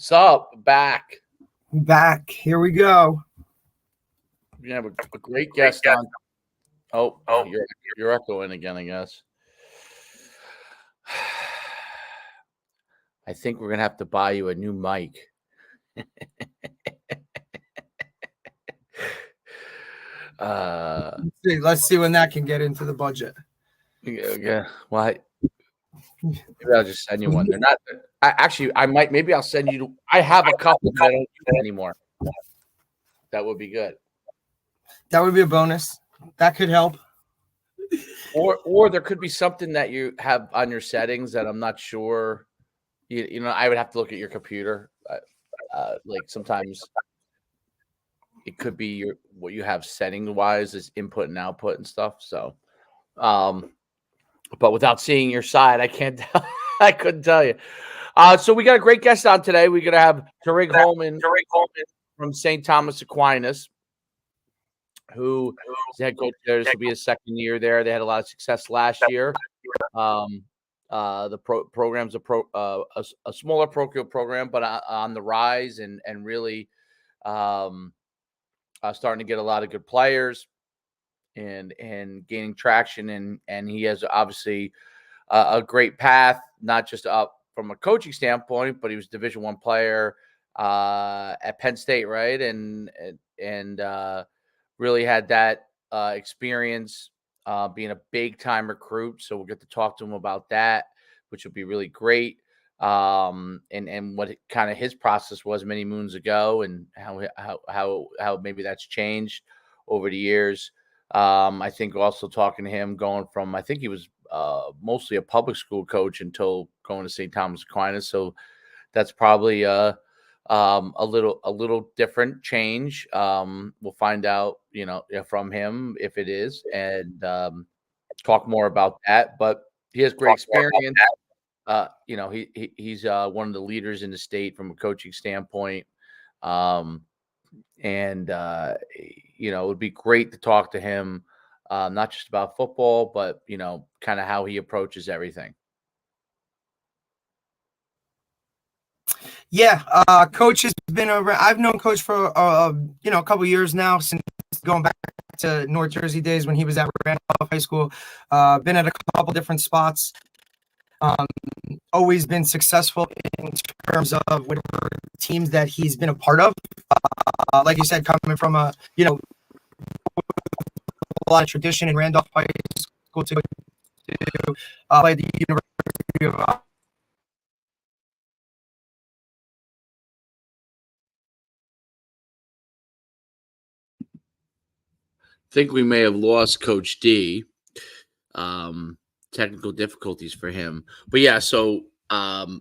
What's up? Back. Back. Here we go. We have a great guest on. Oh, you're echoing again, I guess. I think we're gonna have to buy you a new mic. Let's see when that can get into the budget. Yeah. Why? Maybe I'll just send you one. They're not. I might. Maybe I'll send you. I have a couple that I don't use anymore. That would be good. That would be a bonus. That could help. Or there could be something that you have on your settings that I'm not sure. You know, I would have to look at your computer. Like sometimes it could be what you have setting wise is input and output and stuff. So, but without seeing your side, I can't tell. I couldn't tell you. So we got a great guest on today. We're gonna have Tarig Holman from St. Thomas Aquinas, who is the head coach there. This will be his second year there. They had a lot of success last year. The program's a smaller parochial program, but on the rise and really starting to get a lot of good players and gaining traction. And he has obviously a great path, not just up from a coaching standpoint, but he was Division I player at Penn State, right? And really had that experience being a big time recruit. So we'll get to talk to him about that, which will be really great. And what kind of his process was many moons ago, and how maybe that's changed over the years. I think also talking to him going from, I think he was mostly a public school coach until going to St. Thomas Aquinas. So that's probably a little different change. We'll find out, from him if it is, and talk more about that. But he has great experience. He's one of the leaders in the state from a coaching standpoint. It would be great to talk to him, not just about football, but, kind of how he approaches everything. Yeah, Coach has been around. I've known Coach for a couple of years now, since going back to North Jersey days when he was at Randolph High School. Been at a couple different spots. Always been successful in terms of whatever teams that he's been a part of. Like you said, coming from a lot of tradition in Randolph High School to play at the University of. Think we may have lost Coach D. Technical difficulties for him, but yeah. So, Coach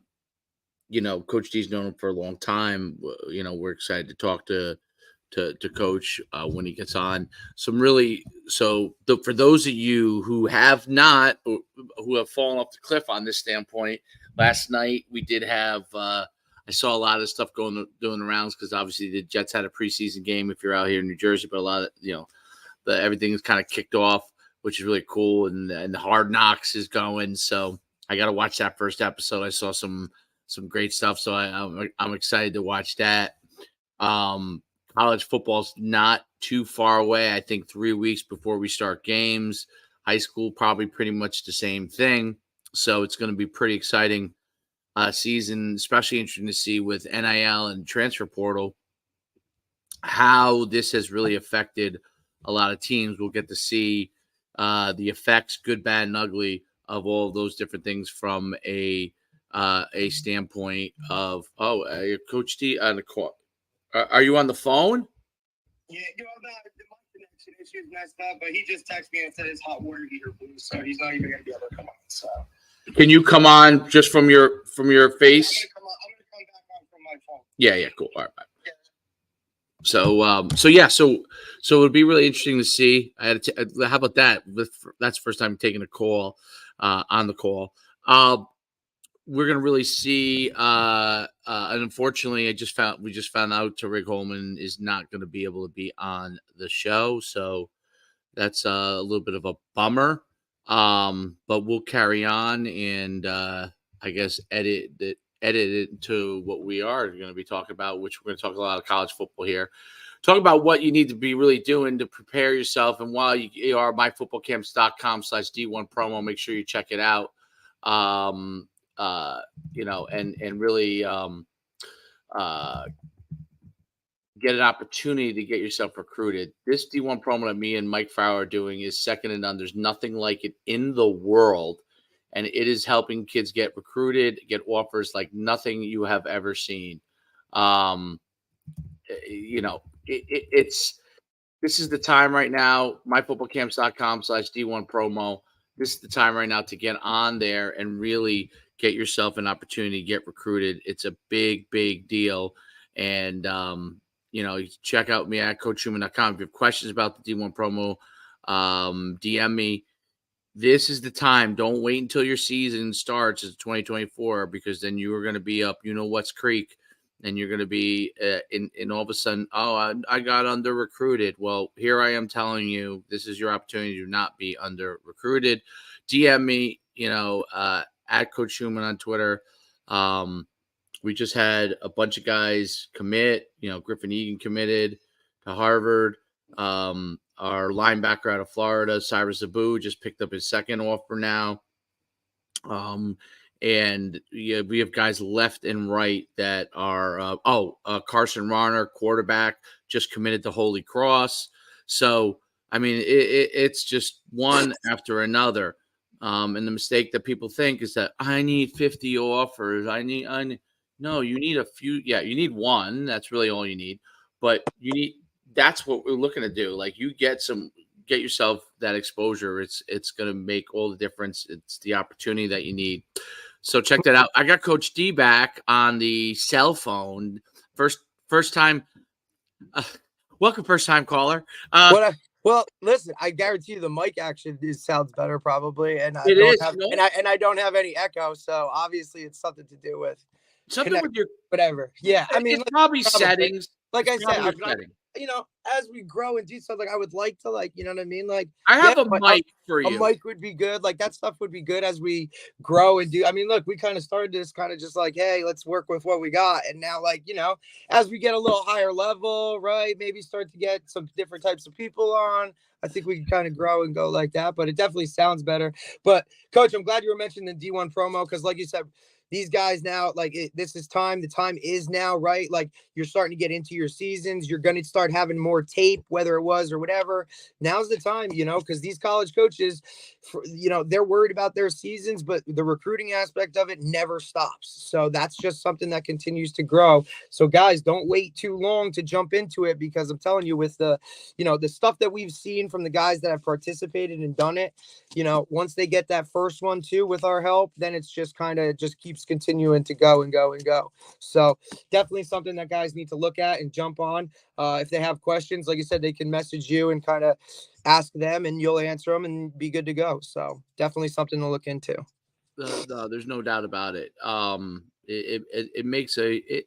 D's known him for a long time. We're excited to talk to Coach when he gets on. For those of you who have not, or who have fallen off the cliff on this standpoint, last night we did have. I saw a lot of stuff doing the rounds because obviously the Jets had a preseason game if you're out here in New Jersey, but a lot of everything is kind of kicked off, which is really cool, and the Hard Knocks is going. So I got to watch that first episode. I saw some great stuff, so I'm excited to watch that. College football's not too far away. I think 3 weeks before we start games. High school probably pretty much the same thing. So it's going to be pretty exciting season, especially interesting to see with NIL and transfer portal how this has really affected a lot of teams. We'll get to see the effects, good, bad, and ugly, of all of those different things from a standpoint of Coach D on the call. Are you on the phone? Yeah, my connection issues messed up, but he just texted me and said his hot water heater blew, so he's not even gonna be able to come on. So can you come on just from your face? I'm gonna come back on from my phone. Yeah, cool. All right. Yeah. So it would be really interesting to see. How about that? That's the first time taking a call on the call. We're gonna really see. And unfortunately, we just found out Tarig Holman is not going to be able to be on the show, so that's a little bit of a bummer. But we'll carry on and I guess edit edit it into what we are going to be talking about, which we're going to talk a lot of college football here. Talk about what you need to be really doing to prepare yourself. And while you are myfootballcamps.com/D1 promo, make sure you check it out. And really get an opportunity to get yourself recruited. This D1 promo that me and Mike Farrow are doing is second to none. There's nothing like it in the world. And it is helping kids get recruited, get offers like nothing you have ever seen. This is the time right now, myfootballcamps.com/D1 promo. This is the time right now to get on there and really get yourself an opportunity to get recruited. It's a big, big deal. And, you check out me at coachschuman.com. If you have questions about the D1 promo, DM me. This is the time. Don't wait until your season starts as 2024, because then you are going to be up, what's creek, and you're going to be in all of a sudden, I got under recruited. Well, here I am telling you, this is your opportunity to not be under recruited. DM me, at Coach Schuman on Twitter. We just had a bunch of guys commit. Griffin Egan committed to Harvard. Our linebacker out of Florida, Cyrus Abu, just picked up his second offer now. And we have guys left and right that are Carson Rauner, quarterback, just committed to Holy Cross. So, I mean, it's just one after another. And the mistake that people think is that I need 50 offers. No, you need a few. Yeah, you need one. That's really all you need. But that's what we're looking to do. Like, you get yourself that exposure. It's going to make all the difference. It's the opportunity that you need. So check that out. I got Coach D back on the cell phone. First time. Welcome, first time caller. Well, listen, I guarantee you the mic action sounds better probably, and I don't have any echo, so obviously it's something to do with something with your whatever. Yeah, I mean, it's probably settings. Like I said, as we grow and do stuff, like I would like to, you know what I mean? Like, I have a mic for you. A mic would be good. Like, that stuff would be good as we grow and do. I mean, look, we kind of started this kind of just like, hey, let's work with what we got. And now, as we get a little higher level, right, maybe start to get some different types of people on, I think we can kind of grow and go like that. But it definitely sounds better. But, Coach, I'm glad you were mentioning the D1 promo, because like you said, these guys now, this is time. The time is now, right? Like, you're starting to get into your seasons. You're going to start having more tape, whether it was or whatever. Now's the time, because these college coaches, they're worried about their seasons, but the recruiting aspect of it never stops. So that's just something that continues to grow. So guys, don't wait too long to jump into it, because I'm telling you, with the stuff that we've seen from the guys that have participated and done it, once they get that first one too, with our help, then it's just kind of just keeps continuing to go and go and go. So definitely something that guys need to look at and jump on. If they have questions, like you said, they can message you and kind of ask them, and you'll answer them and be good to go. So definitely something to look into. There's no doubt about it. It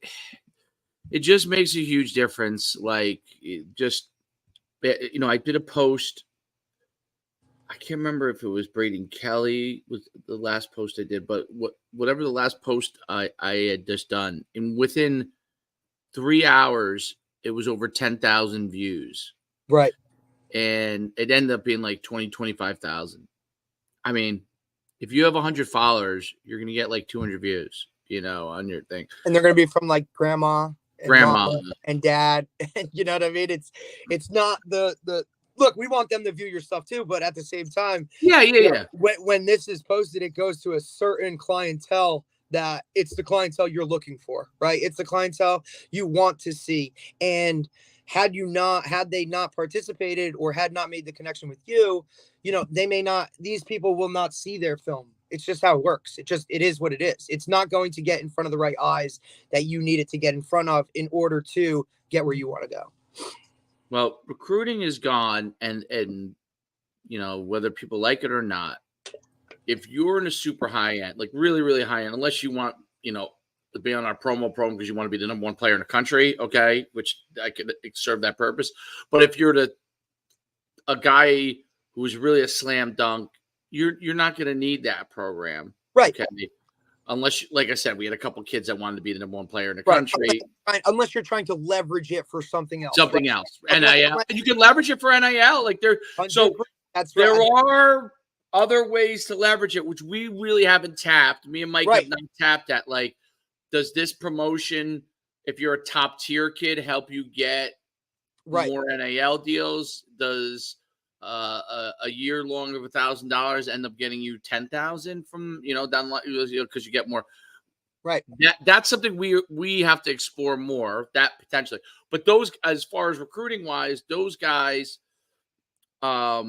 just makes a huge difference. Like, I did a post. I can't remember if it was Braden Kelly was the last post I did, but whatever the last post I had just done, and within 3 hours, it was over 10,000 views. Right. And it ended up being like 25,000. I mean, if you have 100 followers, you're going to get like 200 views, on your thing. And they're going to be from like grandma and dad. You know what I mean? It's not the look, we want them to view your stuff too, but at the same time, yeah. When this is posted, it goes to a certain clientele that it's the clientele you're looking for, right? It's the clientele you want to see. And had they not participated or had not made the connection with you, these people will not see their film. It's just how it works. It is what it is. It's not going to get in front of the right eyes that you need it to get in front of in order to get where you want to go. Well, recruiting is gone, and whether people like it or not, if you're in a super high end, like really, really high end, unless you want, to be on our promo because you want to be the number one player in the country, okay, which I could serve that purpose. But if you're a guy who's really a slam dunk, you're not going to need that program, right? Okay. unless, like I said, we had a couple kids that wanted to be the number one player in the Right. country. Unless you're trying to leverage it for something else. Something right? else. NIL. And you can leverage it for NIL. Like so 100%. That's there right. are other ways to leverage it, which we really haven't tapped. Me and Mike Right. have not tapped at. Like, does this promotion, if you're a top tier kid, help you get Right. more NIL deals? Does a year long of $1,000 end up getting you 10,000 from down because you get more? Right. That's something we have to explore more, that potentially. But those, as far as recruiting wise, those guys are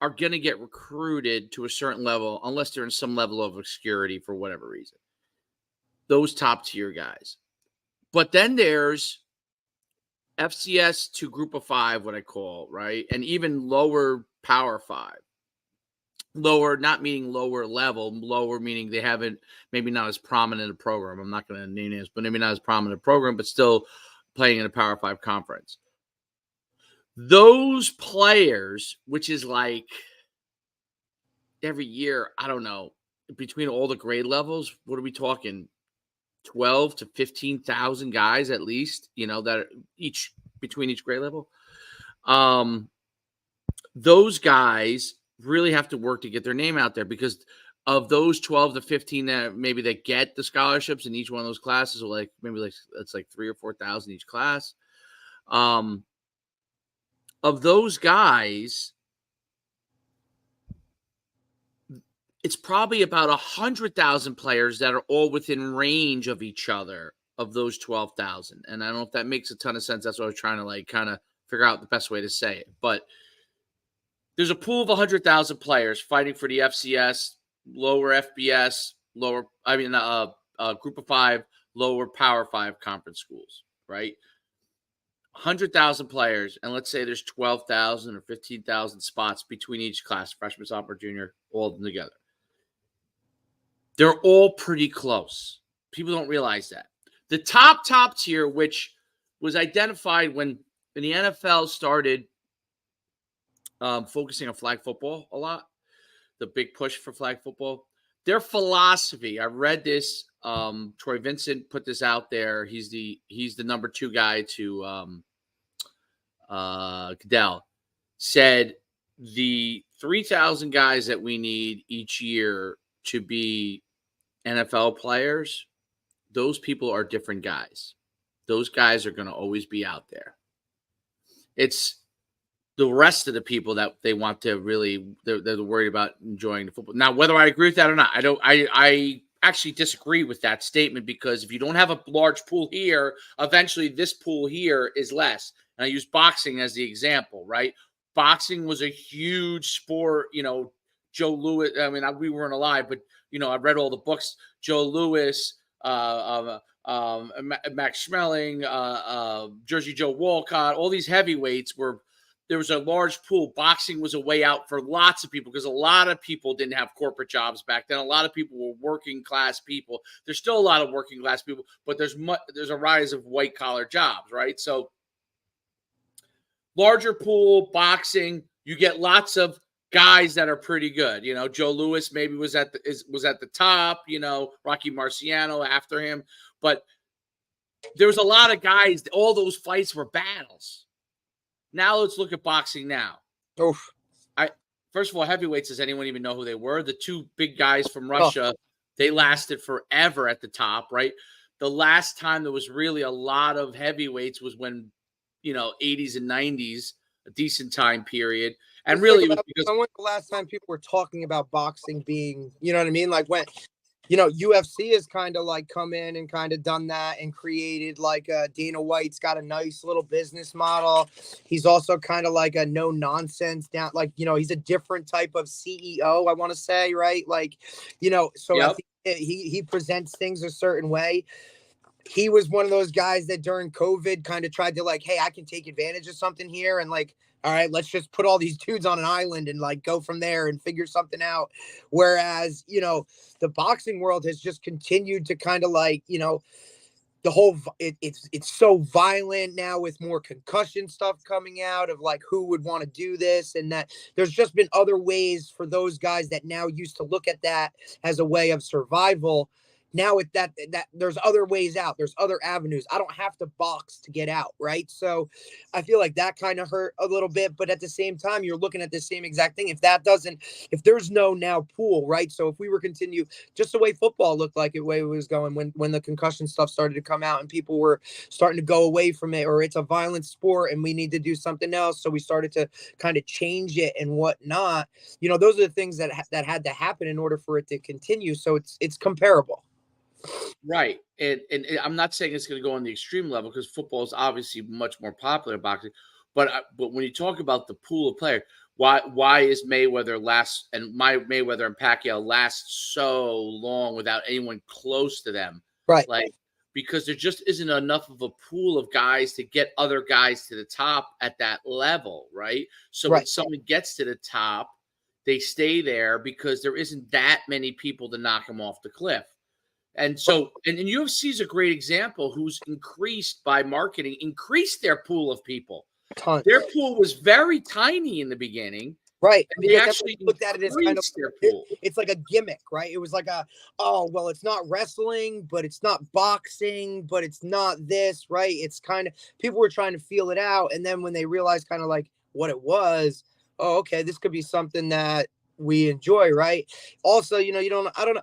going to get recruited to a certain level unless they're in some level of obscurity for whatever reason. Those top tier guys. But then there's FCS to group of 5, what I call, right? And even lower power 5. Lower, not meaning lower level, lower meaning they haven't, maybe not as prominent a program. I'm not going to name names, but maybe not as prominent a program, but still playing in a Power 5 conference. Those players, which is like every year, I don't know, between all the grade levels, what are we talking? 12 to 15,000 guys at least, that are between each grade level. Those guys really have to work to get their name out there, because of those 12 to 15 that maybe they get the scholarships in each one of those classes, or it's like 3,000 or 4,000 each class. Of those guys, it's probably about 100,000 players that are all within range of each other of those 12,000. And I don't know if that makes a ton of sense. That's what I was trying to kind of figure out the best way to say it. But there's a pool of 100,000 players fighting for the FCS, lower FBS, group of 5, lower Power 5 conference schools, right? 100,000 players, and let's say there's 12,000 or 15,000 spots between each class, freshman, sophomore, junior, all of them together. They're all pretty close. People don't realize that. The top tier, which was identified when the NFL started focusing on flag football a lot, the big push for flag football, their philosophy, I read this, Troy Vincent put this out there. He's the number 2 guy to Goodell, said the 3,000 guys that we need each year to be NFL players, those people are different guys. Those guys are going to always be out there. It's the rest of the people that they want to really, they're worried about enjoying the football. Now, whether I agree with that or not, I actually disagree with that statement, because if you don't have a large pool here, eventually this pool here is less. And I use boxing as the example, right? Boxing was a huge sport, Joe Louis. I mean, we weren't alive, but, I read all the books, Joe Louis, Max Schmeling, Jersey Joe Walcott, all these heavyweights there was a large pool. Boxing was a way out for lots of people, because a lot of people didn't have corporate jobs back then. A lot of people were working class people. There's still a lot of working class people, but there's a rise of white collar jobs, right? So larger pool, boxing, you get lots of guys that are pretty good. Joe Louis maybe was at the top, Rocky Marciano after him, but there was a lot of guys. All those fights were battles. Now let's look at boxing now. Oof. First of all, heavyweights, does anyone even know who they were? The 2 big guys from Russia, They lasted forever at the top, right? The last time there was really a lot of heavyweights was when, 80s and 90s, a decent time period. And really, it was because when was the last time people were talking about boxing being, you know what I mean? Like when, UFC has kind of like come in and kind of done that and created like Dana White's got a nice little business model. He's also kind of like a no nonsense down, like, he's a different type of CEO, I want to say, right? Like, so Yep. I think he presents things a certain way. He was one of those guys that during COVID kind of tried to like, hey, I can take advantage of something here. And like, all right, let's just put all these dudes on an island and like go from there and figure something out. Whereas, the boxing world has just continued to kind of like, the whole, it's so violent now with more concussion stuff coming out of like who would want to do this, and that there's just been other ways for those guys that now used to look at that as a way of survival. now with that there's other ways out, there's other avenues. I don't have to box to get out, right? So I feel like that kind of hurt a little bit, but at the same time you're looking at the same exact thing. If there's no now pool, right? So if we were continue just the way football looked like, the way it was going when the concussion stuff started to come out and people were starting to go away from it, or it's a violent sport and we need to do something else, so we started to kind of change it and whatnot. Those are the things that had to happen in order for it to continue. So it's comparable. Right. And I'm not saying it's going to go on the extreme level, because football is obviously much more popular than boxing. But when you talk about the pool of players, why is Mayweather and Pacquiao last so long without anyone close to them? Right. Like, because there just isn't enough of a pool of guys to get other guys to the top at that level, right? So when someone gets to the top, they stay there because there isn't that many people to knock them off the cliff. And so, and UFC is a great example, who's increased by marketing, increased their pool of people. Tons. Their pool was very tiny in the beginning. Right. And they actually looked at it as kind of their pool. It's like a gimmick, right? It was like it's not wrestling, but it's not boxing, but it's not this, right? It's kind of, people were trying to feel it out. And then when they realized kind of like what it was, oh, okay, this could be something that we enjoy, right? Also, I don't know.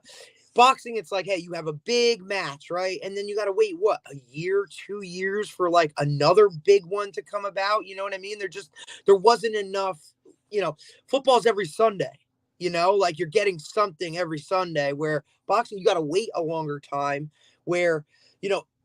Boxing, it's like, hey, you have a big match, right? And then you got to wait, a year, 2 years for like another big one to come about. You know what I mean? There wasn't enough, football's every Sunday, like you're getting something every Sunday, where boxing, you got to wait a longer time, where,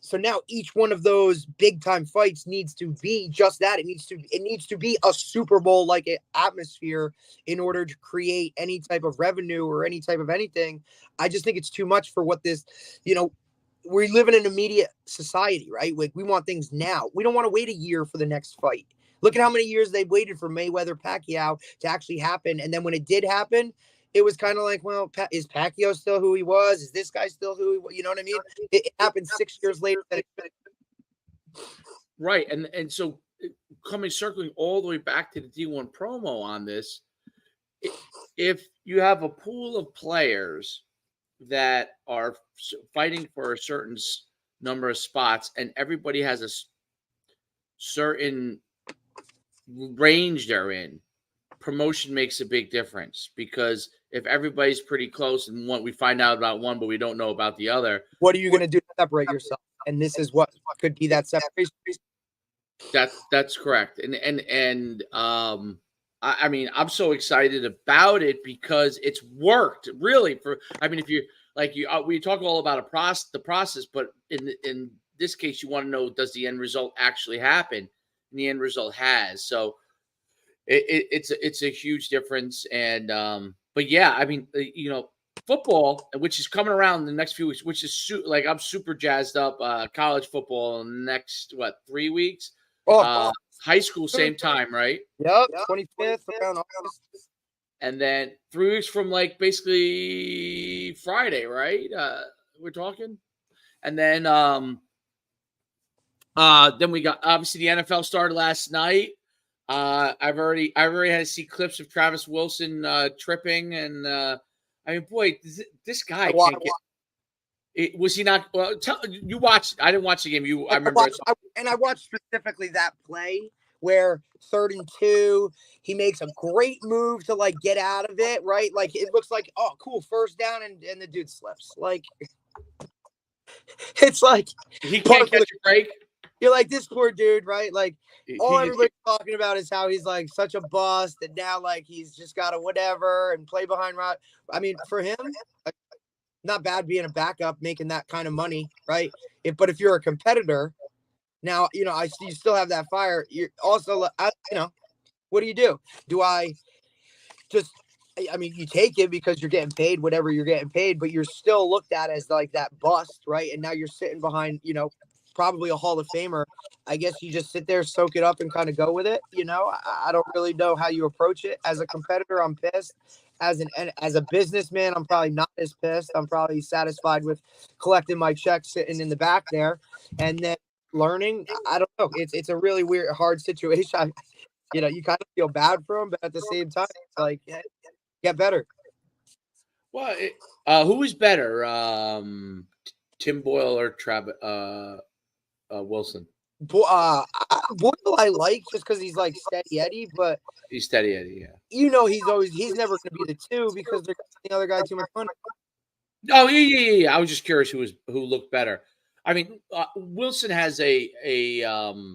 so now each one of those big time fights needs to be just that. It needs to be a Super Bowl like atmosphere in order to create any type of revenue or any type of anything. I just think it's too much for what this, we live in an immediate society, right? Like, we want things now. We don't want to wait a year for the next fight. Look at how many years they waited for Mayweather Pacquiao to actually happen. And then when it did happen, it was kind of like, well, is Pacquiao still who he was? Is this guy still who he was? You know what I mean? It happened 6 years later. Right. And so circling all the way back to the D1 promo on this, if you have a pool of players that are fighting for a certain number of spots and everybody has a certain range they're in, promotion makes a big difference. Because if everybody's pretty close and we find out about one, but we don't know about the other, what are you going to do to separate yourself? And this is what could be that separation. That's correct. And I mean, I'm so excited about it because it's worked really if you we talk all about the process, but in this case, you want to know, does the end result actually happen? And the end result has. So it's a huge difference. And but yeah, I mean, football, which is coming around in the next few weeks, which is I'm super jazzed up. College football in the next 3 weeks. High school, same time, right? Yep, 25th around August. And then 3 weeks from basically Friday, right? We're talking. And then we got, obviously, the NFL started last night. I've already had to see clips of Travis Wilson tripping, and I mean, boy, this guy can't get. Was he not? Well, you watched. I didn't watch the game. I remember. I watched specifically that play where 3rd and 2, he makes a great move to get out of it, right? Like, it looks like, oh, cool, first down, and the dude slips. Like, it's like he can't catch a break. You're like, this poor dude, right? Like, all everybody's talking about is how he's such a bust, and now he's just got to whatever and play behind Rod. I mean, for him, not bad being a backup, making that kind of money, right? But if you're a competitor, now, you still have that fire. You're also, what do you do? Do I just, you take it because you're getting paid whatever you're getting paid, but you're still looked at as that bust, right? And now you're sitting behind, probably a Hall of Famer. I guess you just sit there, soak it up, and kind of go with it. I don't really know how you approach it. As a competitor, I'm pissed. As a businessman, I'm probably not as pissed. I'm probably satisfied with collecting my check, sitting in the back there, and then learning. I don't know. It's a really weird, hard situation. You kind of feel bad for him, but at the same time, it's get better. Well, who is better? Tim Boyle or Wilson? Boyle I like just because he's like steady Eddie, but He's steady Eddie, yeah. he's never going to be the two because they're giving the other guy too much money. Oh yeah. I was just curious who looked better. I mean, Wilson has a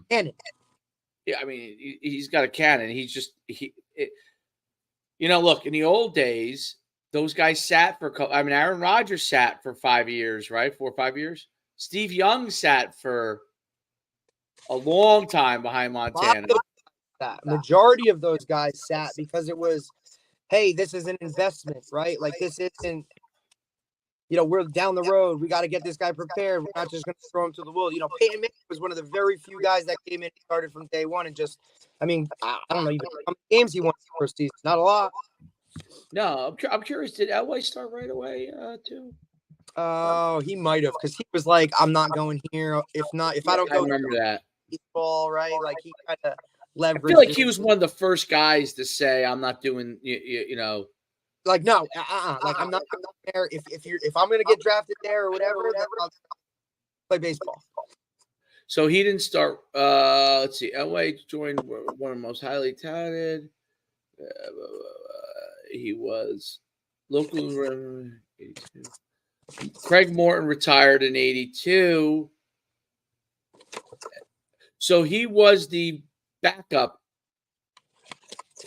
Cannon. Yeah, I mean, he's got a cannon. Look, in the old days, those guys sat for. Aaron Rodgers sat for 5 years, right? 4 or 5 years. Steve Young sat for a long time behind Montana. That majority of those guys sat because it was, hey, this is an investment, right? Like this isn't, we're down the road. We got to get this guy prepared. We're not just going to throw him to the wolves. Peyton Manning was one of the very few guys that came in and started from day one and just, I don't know even how many games he won the first season. Not a lot. No, I'm curious. Did Elway start right away too? Oh, he might have because he was like, I'm not going here. If I don't go, I remember that. Baseball, right? Like he kind of leveraged. I feel like he was one of the first guys to say, "I'm not doing," Like no, like I'm not there. If I'm gonna get drafted there or whatever, then I'll play baseball. So he didn't start. Let's see. Elway joined one of the most highly touted. He was local. 82. Craig Morton retired in 82. So he was the backup.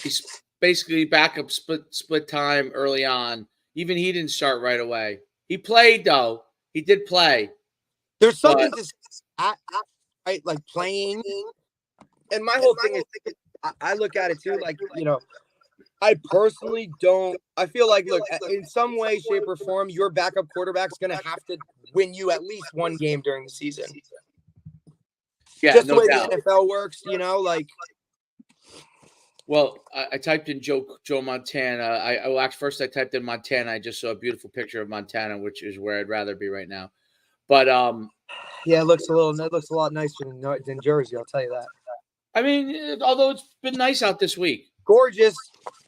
He's basically backup split time early on. Even he didn't start right away. He played though. He did play. There's something to right, like playing. And my whole thing is, I look at it too, like I personally don't. I feel like, look, in some way, shape, or form, your backup quarterback's gonna have to win you at least one game during the season. Yeah, just no the way doubt. the NFL works, like. Well, I typed in Joe Montana. First I typed in Montana. I just saw a beautiful picture of Montana, which is where I'd rather be right now. But yeah, it looks a lot nicer than Jersey. I'll tell you that. I mean, although it's been nice out this week. Gorgeous.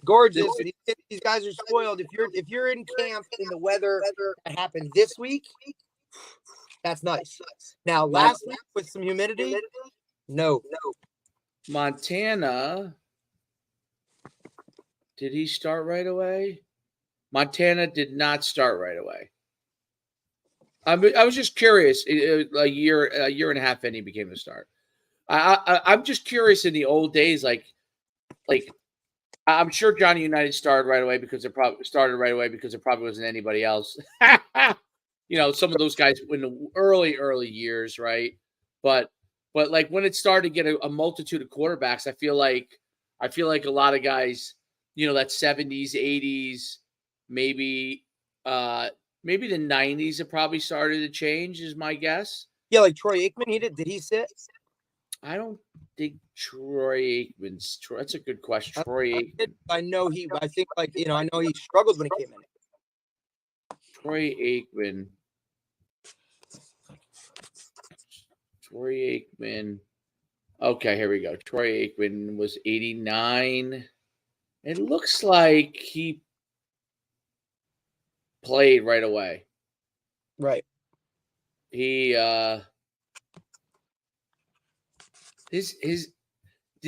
These guys are spoiled. If you're in camp in the weather that happened this week, that's nice. Now, last week with some humidity, no. Montana, did he start right away? Montana did not start right away. I was just curious. A year and a half in, he became a start. I'm just curious. In the old days, like I'm sure Johnny United started right away because there probably wasn't anybody else. Some of those guys in the early years, right? But like when it started to get a multitude of quarterbacks, I feel like a lot of guys, that 70s, 80s, maybe the 90s have probably started to change, is my guess. Yeah, like Troy Aikman, did he sit? I don't think Troy Aikman's. That's a good question. Troy Aikman. I know I think I know he struggled when he came in. Troy Aikman. Okay, here we go. Troy Aikman was 89. It looks like he played right away. Right. He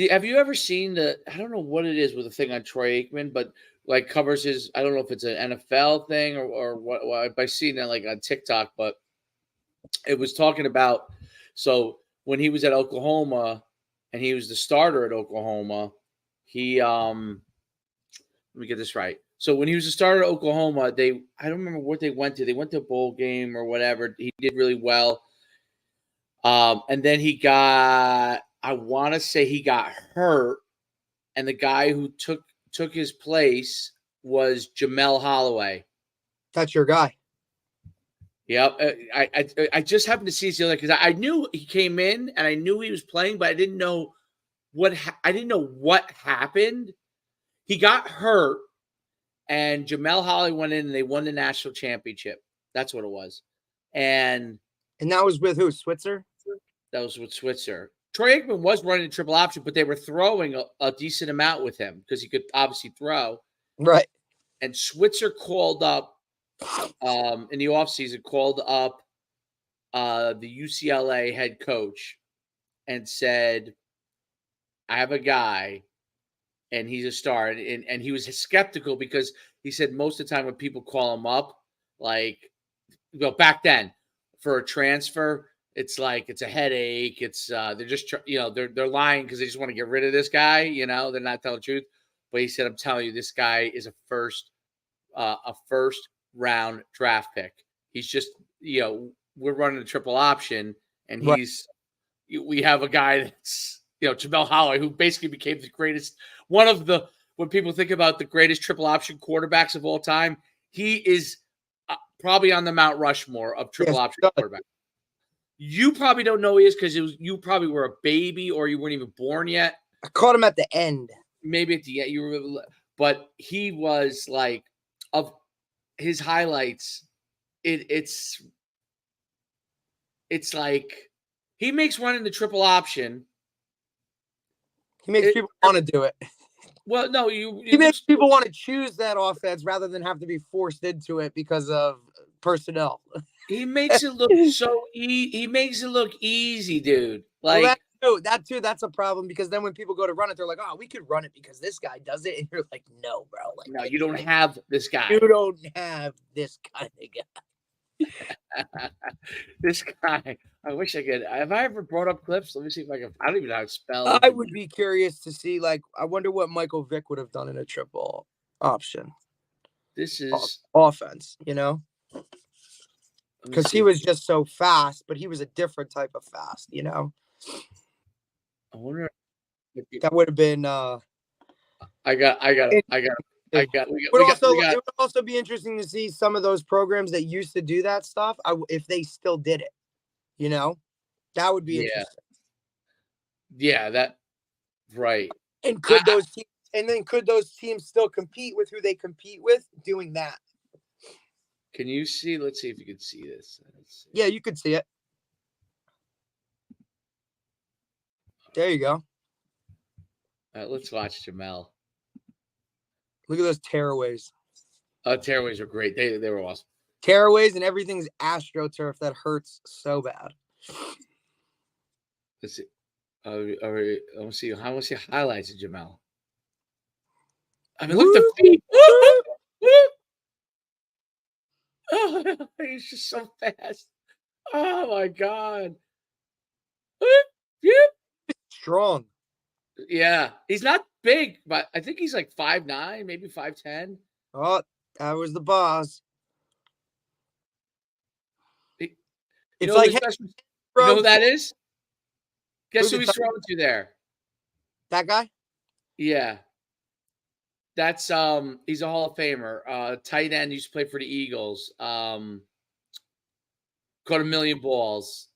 have you ever seen I don't know what it is with the thing on Troy Aikman, but like covers his, I don't know if it's an NFL thing or what I've seen it like on TikTok, but it was talking about, so when he was at Oklahoma and he was the starter at Oklahoma, he let me get this right. So when he was a starter at Oklahoma, I don't remember what they went to. They went to a bowl game or whatever. He did really well. And then I want to say he got hurt, and the guy who took his place was Jamel Holloway. That's your guy. Yep. I just happened to see his the other because I knew he came in and I knew he was playing, but I didn't know what happened. He got hurt, and Jamel Holloway went in and they won the national championship. That's what it was. And that was with who? Switzer? That was with Switzer. Troy Aikman was running a triple option, but they were throwing a decent amount with him because he could obviously throw. Right. And Switzer called up in the offseason, the UCLA head coach and said, I have a guy and he's a star. And he was skeptical because he said most of the time when people call him up, like, well, back then for a transfer, it's like it's a headache. It's they're just they're lying because they just want to get rid of this guy. They're not telling the truth. But he said, I'm telling you, this guy is a first round draft pick. He's just we're running a triple option, and we have a guy that's Jamel Holloway, who basically became the greatest, one of the, when people think about the greatest triple option quarterbacks of all time, he is probably on the Mount Rushmore of triple option quarterbacks. You probably don't know who he is because you probably were a baby or you weren't even born yet. I caught him at the end. Maybe at the end but he was like, of his highlights, it's like he makes running the triple option. He makes people want to do it. Well, no, he makes people want to choose that offense rather than have to be forced into it because of personnel. He makes it look he makes it look easy, dude. Like, that too. That's a problem because then when people go to run it, they're like, "Oh, we could run it because this guy does it," and you're like, "No, bro. Like, no, you don't have this guy. You don't have this kind of guy." This guy. I wish I could. Have I ever brought up clips? Let me see if I can. I don't even know how to spell. I would be curious to see. Like, I wonder what Michael Vick would have done in a triple option. This is offense, because he was just so fast, but he was a different type of fast, I wonder. That would have been. It would also be interesting to see some of those programs that used to do that stuff. If they still did it, that would be interesting. Yeah, that right. And could those teams still compete with who they compete with doing that? Can you see? Let's see if you can see this. Yeah, you could see it. There you go. Let's watch Jamel. Look at those tearaways. Tearaways are great. They were awesome. Tearaways and everything's AstroTurf. That hurts so bad. Let's see. I want to see highlights of Jamel. I mean, look at the feet. Oh, he's just so fast. Oh my God. Strong. Yeah, he's not big, but I think he's like 5'9", maybe 5'10". Oh, that was the boss. It's like, you know who that is? Guess who he's throwing to there? That guy? Yeah. That's he's a Hall of Famer. Tight end, used to play for the Eagles. Caught a million balls.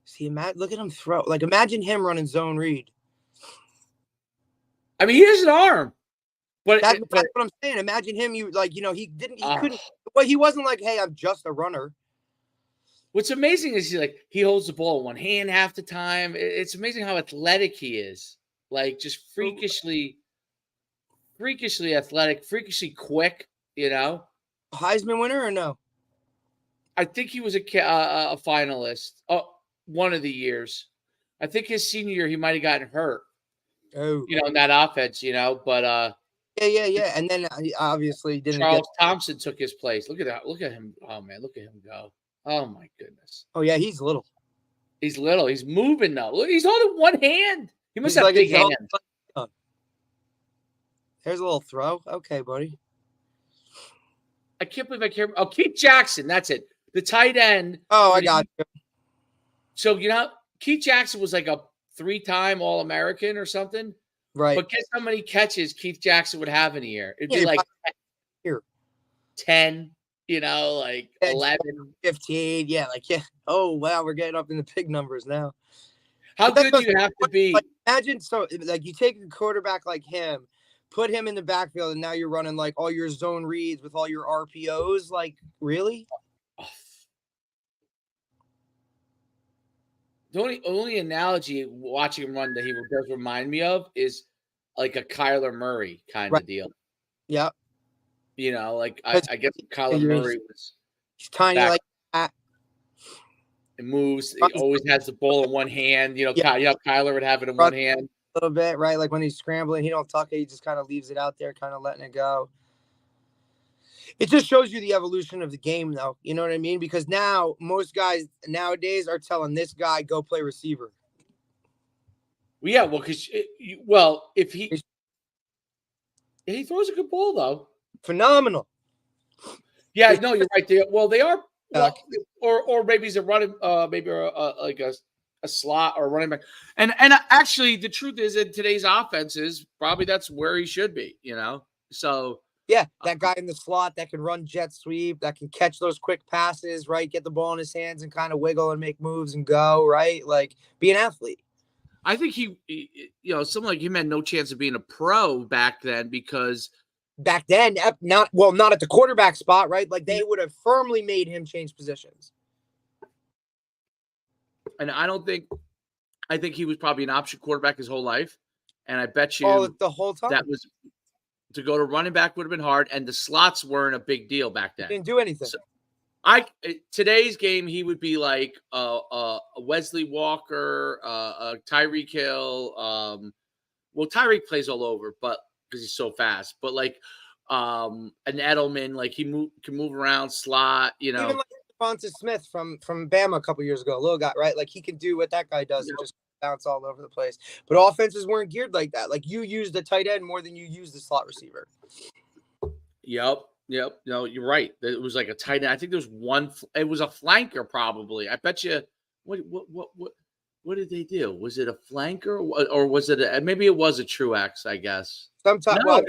See, look at him throw. Like, imagine him running zone read. I mean, he has an arm, but that's what I'm saying. Imagine him. He couldn't. Well, he wasn't like, "Hey, I'm just a runner." What's amazing is he holds the ball in one hand half the time. It's amazing how athletic he is. Like, just freakishly athletic, freakishly quick. Heisman winner or no? I think he was a finalist. Oh, one of the years. I think his senior year he might have gotten hurt. Oh, in that offense, but yeah. And then he obviously didn't. Charles Thompson took his place. Look at that. Look at him. Oh man, look at him go. Oh my goodness. Oh yeah, he's little. He's little. He's moving though. Look, he's holding one hand. He must have big hands. There's a little throw. Okay, buddy. I can't believe I can't. Oh, Keith Jackson. That's it. The tight end. Oh, I got you. So, Keith Jackson was like a 3-time All-American or something. Right. But guess how many catches Keith Jackson would have in a year? It'd be like 10, like 11. 15. Yeah, Oh, wow. We're getting up in the big numbers now. How good do you have to be? Imagine, you take a quarterback like him, put him in the backfield, and now you're running like all your zone reads with all your RPOs. Like, really? The only analogy watching him run that he does remind me of is like a Kyler Murray kind of deal. Yeah. You know, like I 'Cause guess Kyler he's- Murray was He's tiny back. like that. It moves. He always has the ball in one hand. You know, Kyler would have it in one hand. A little bit, right? Like when he's scrambling, he don't tuck it. He just kind of leaves it out there, kind of letting it go. It just shows you the evolution of the game, though. You know what I mean? Because now most guys nowadays are telling this guy, go play receiver. Well, yeah, because if he throws a good ball though, phenomenal. Yeah, no, you're right. They are, or maybe he's a running, maybe like a slot or a running back. And actually, the truth is, in today's offenses, probably that's where he should be. You know, so. Yeah, that guy in the slot that can run jet sweep, that can catch those quick passes, right? Get the ball in his hands and kind of wiggle and make moves and go, right? Like, be an athlete. I think he someone like him had no chance of being a pro back then because back then, not at the quarterback spot, right? Like they would have firmly made him change positions. And I think he was probably an option quarterback his whole life. And I bet you the whole time that was to go to running back would have been hard. And the slots weren't a big deal back then. He didn't do anything. So, today's game, he would be like a Wesley Walker, a Tyreek Hill. Well, Tyreek plays all over, but because he's so fast. But like an Edelman, like he can move around, slot. You know, even like Devonta Smith from Bama a couple years ago, little guy, right? Like he can do what that guy does and just bounce all over the place. But offenses weren't geared like that. Like you use the tight end more than you use the slot receiver. Yep. No, you're right. It was like a tight end. I think there was one. It was a flanker, probably. I bet you. What did they do? Was it a flanker or was it maybe it was a true X? I guess. Sometimes. No, I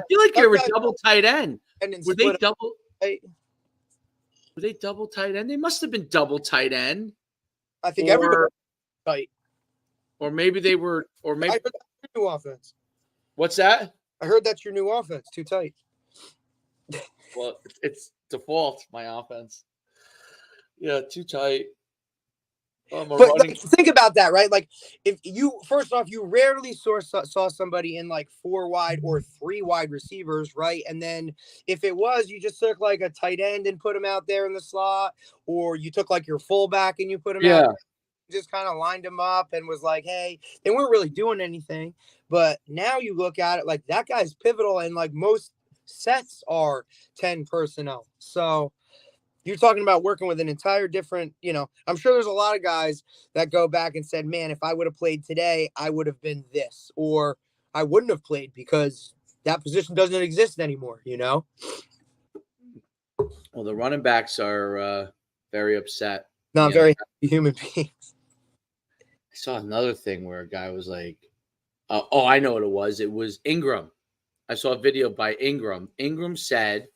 feel like they were double tight end. Were they double? Were they double tight end? They must have been double tight end. I think everybody tight. Or maybe they were. Or maybe I heard that's your new offense. What's that? I heard that's your new offense. Too tight. Well, it's default, my offense. Yeah, too tight. But think about that, right? Like, if you first off, you rarely saw somebody in like 4 wide or 3 wide receivers, right? And then if it was, you just took like a tight end and put him out there in the slot, or you took like your fullback and you put him out there, just kind of lined him up and was like, hey, they weren't really doing anything. But now you look at it like that guy's pivotal, and like most sets are 10 personnel. So you're talking about working with an entire different, I'm sure there's a lot of guys that go back and said, man, if I would have played today, I would have been this, or I wouldn't have played because that position doesn't exist anymore, Well, the running backs are very upset. Not very happy human beings. I saw another thing where a guy was like, I know what it was. It was Ingram. I saw a video by Ingram. Ingram said,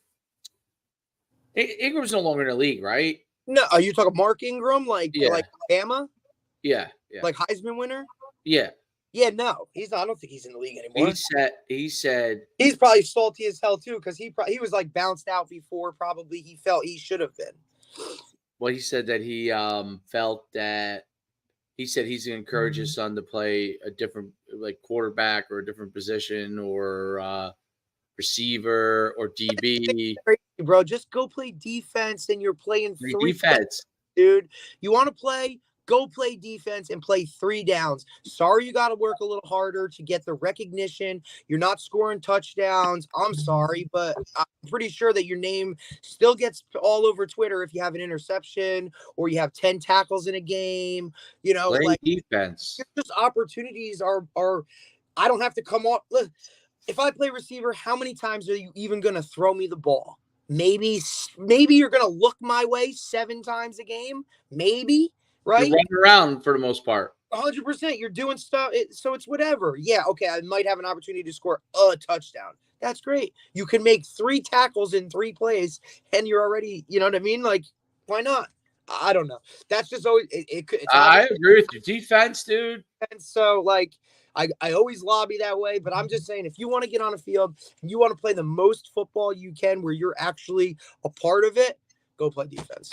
Ingram's no longer in the league, right? No, are you talking Mark Ingram, like Bama? Yeah. Like Heisman winner? Yeah. Yeah, no, he's not. I don't think he's in the league anymore. He said he's probably salty as hell too, because he was like bounced out before. Probably he felt he should have been. Well, he said that he felt that he's going to encourage his son to play a different like quarterback or a different position or receiver or DB. Bro, just go play defense, and you're playing 3 defense, dude. You want to play? Go play defense and play 3 downs. Sorry, you got to work a little harder to get the recognition. You're not scoring touchdowns. I'm sorry, but I'm pretty sure that your name still gets all over Twitter if you have an interception or you have 10 tackles in a game. Playing like defense. Just opportunities are. I don't have to come off. Look, if I play receiver, how many times are you even going to throw me the ball? Maybe you're going to look my way 7 times a game. Maybe. Right? You're running around for the most part. 100%. You're doing stuff. So it's whatever. Yeah. Okay. I might have an opportunity to score a touchdown. That's great. You can make 3 tackles in 3 plays and you're already, you know what I mean? Like, why not? I don't know. That's just always, I agree with you. Defense, dude. And so like, I always lobby that way, but I'm just saying, if you want to get on a field and you want to play the most football you can, where you're actually a part of it, go play defense.